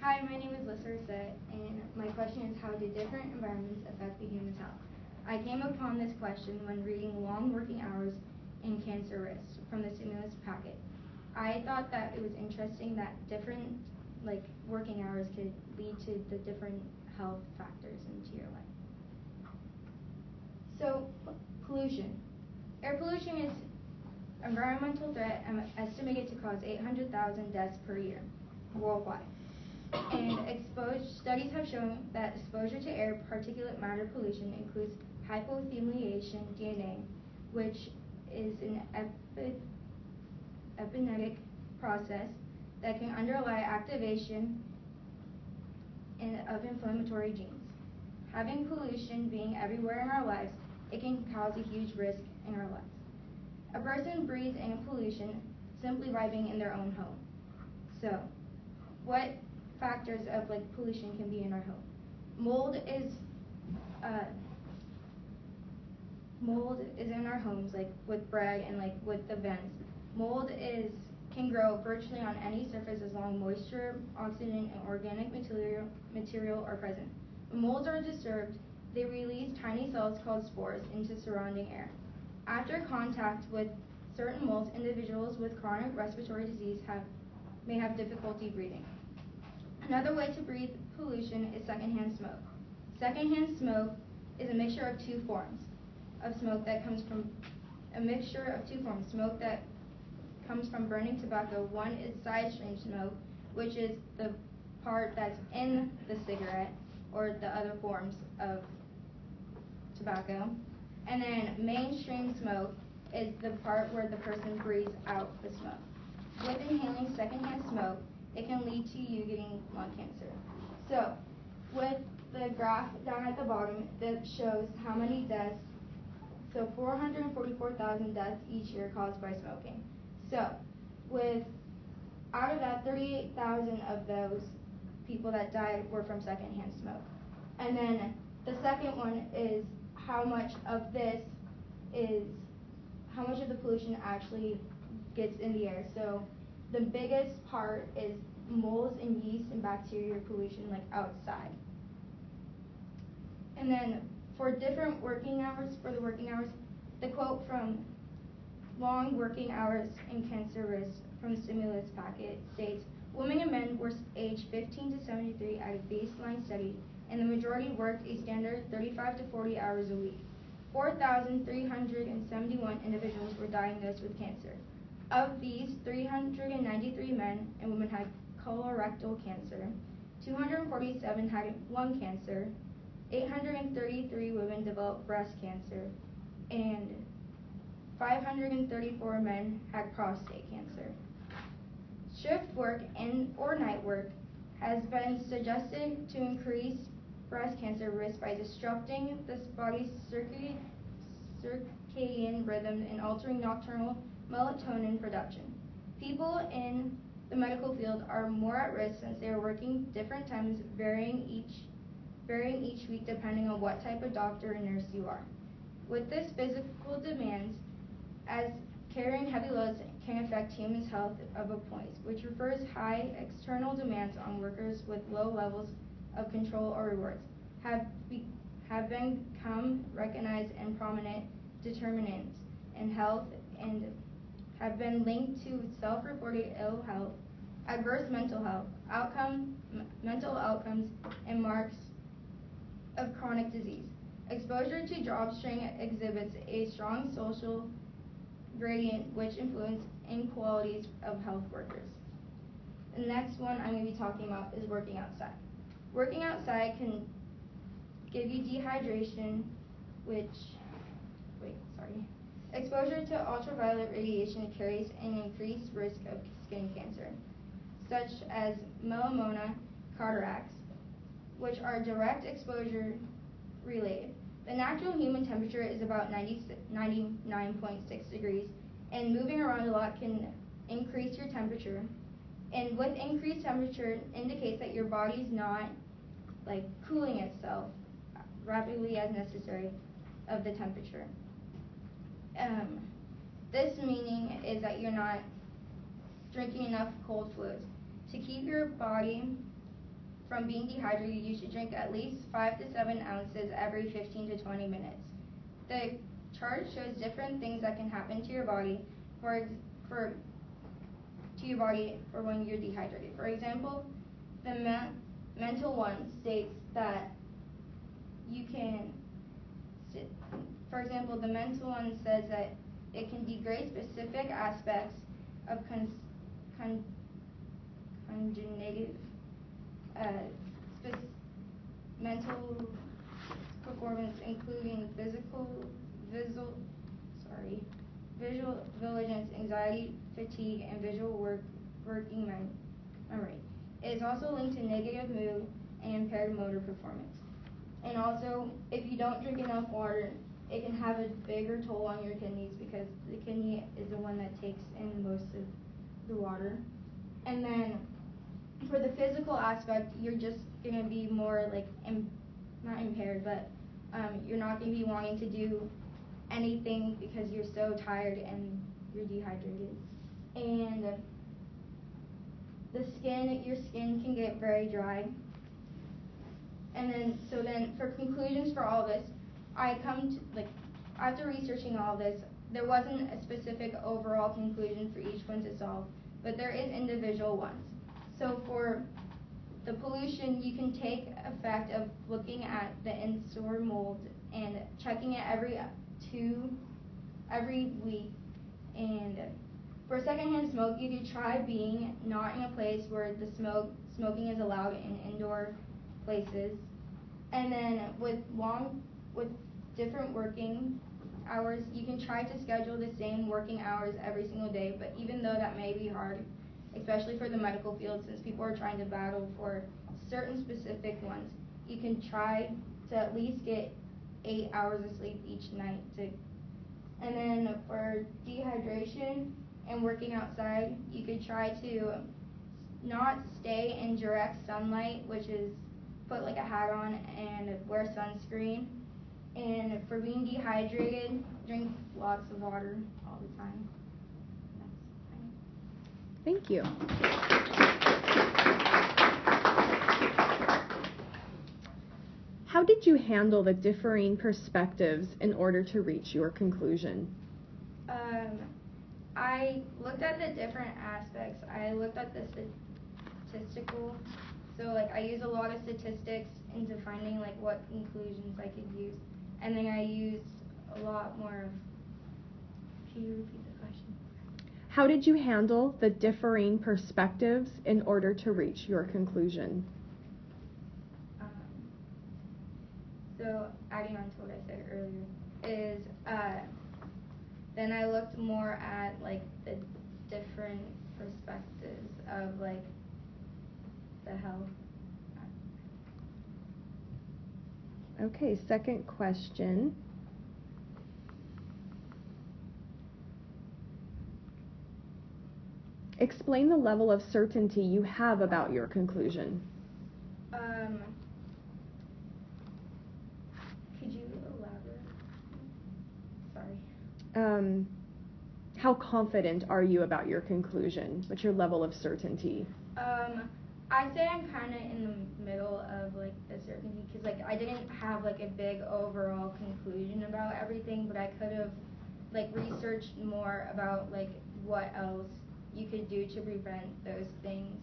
Hi, my name is Lissa Reset, and my question is, how do different environments affect the human's health? I came upon this question when reading Long Working Hours and Cancer Risks from the stimulus packet. I thought that it was interesting that different working hours could lead to the different health factors into your life. So, pollution. Air pollution is an environmental threat estimated to cause 800,000 deaths per year worldwide. And studies have shown that exposure to air particulate matter pollution includes hypothermation DNA, which is an epigenetic process that can underlie activation of inflammatory genes. Having pollution being everywhere in our lives, it can cause a huge risk in our lives. A person breathes in pollution simply by being in their own home. So, what factors of pollution can be in our home? Mold is in our homes, with bread and with the vents. Mold can grow virtually on any surface as long as moisture, oxygen, and organic material are present. When molds are disturbed, they release tiny cells called spores into surrounding air. After contact with certain molds, individuals with chronic respiratory disease may have difficulty breathing. Another way to breathe pollution is secondhand smoke. Secondhand smoke is a mixture of two forms of smoke that comes from smoke that comes from burning tobacco. One is side stream smoke, which is the part that's in the cigarette or the other forms of tobacco. And then mainstream smoke is the part where the person breathes out the smoke. With inhaling secondhand smoke, it can lead to you getting lung cancer. So, with the graph down at the bottom that shows how many deaths, so 444,000 deaths each year caused by smoking. So, out of that, 38,000 of those people that died were from secondhand smoke. And then the second one is how much of the pollution actually gets in the air. So the biggest part is molds and yeast and bacteria pollution outside. And then for different working hours, the quote from Long Working Hours and Cancer Risks from the stimulus packet states, women and men were aged 15 to 73 at a baseline study, and the majority worked a standard 35 to 40 hours a week. 4,371 individuals were diagnosed with cancer. Of these, 393 men and women had colorectal cancer, 247 had lung cancer, 833 women developed breast cancer, and 534 men had prostate cancer. Shift work or night work has been suggested to increase breast cancer risk by disrupting the body's circadian rhythm and altering nocturnal melatonin production. People in the medical field are more at risk since they are working different times, varying each week depending on what type of doctor and nurse you are. With this physical demands, as carrying heavy loads can affect humans' health of a point, which refers high external demands on workers with low levels of control or rewards, have become recognized and prominent determinants in health and have been linked to self-reported ill health, adverse mental outcomes, and marks of chronic disease. Exposure to job strain exhibits a strong social gradient which influences inequalities of health workers. The next one I'm going to be talking about is working outside. Working outside can give you dehydration, exposure to ultraviolet radiation carries an increased risk of skin cancer, such as melanoma, cataracts, which are direct exposure related. The natural human temperature is about 99.6 degrees, and moving around a lot can increase your temperature. And with increased temperature indicates that your body's not cooling itself rapidly as necessary of the temperature. This meaning is that you're not drinking enough cold fluids. To keep your body from being dehydrated, you should drink at least 5 to 7 ounces every 15 to 20 minutes. The chart shows different things that can happen to your body for when you're dehydrated. For example, the mental one states that you can. For example, the mental one says that it can degrade specific aspects of cognitive mental performance, including visual vigilance, anxiety, fatigue, and working memory. It is also linked to negative mood and impaired motor performance. And also, if you don't drink enough water, it can have a bigger toll on your kidneys because the kidney is the one that takes in most of the water. And then for the physical aspect, you're just going to be more like, not impaired, but you're not going to be wanting to do anything because you're so tired and you're dehydrated. And your skin can get very dry. And then for conclusions for all this, after researching all this, there wasn't a specific overall conclusion for each one to solve, but there is individual ones. So for the pollution, you can take effect of looking at the in-store mold and checking it every week. And for secondhand smoke, you could try being not in a place where the smoking is allowed in indoor places. And then with different working hours, you can try to schedule the same working hours every single day, but even though that may be hard, especially for the medical field, since people are trying to battle for certain specific ones, you can try to at least get 8 hours of sleep each night. And then for dehydration and working outside, you could try to not stay in direct sunlight, which is put like a hat on and wear sunscreen. And for being dehydrated, drink lots of water all the time. Thank you. How did you handle the differing perspectives in order to reach your conclusion? I looked at the different aspects. I looked at the statistical. So I use a lot of statistics into finding what conclusions I could use. And then I used a lot more of. Can you repeat the question? How did you handle the differing perspectives in order to reach your conclusion? So adding on to what I said earlier is then I looked more at the different perspectives of the health. Okay, second question. Explain the level of certainty you have about your conclusion. Could you elaborate? Sorry. How confident are you about your conclusion? What's your level of certainty? I'd say I'm kind of in the middle of the certainty because I didn't have a big overall conclusion about everything, but I could have researched more about what else you could do to prevent those things.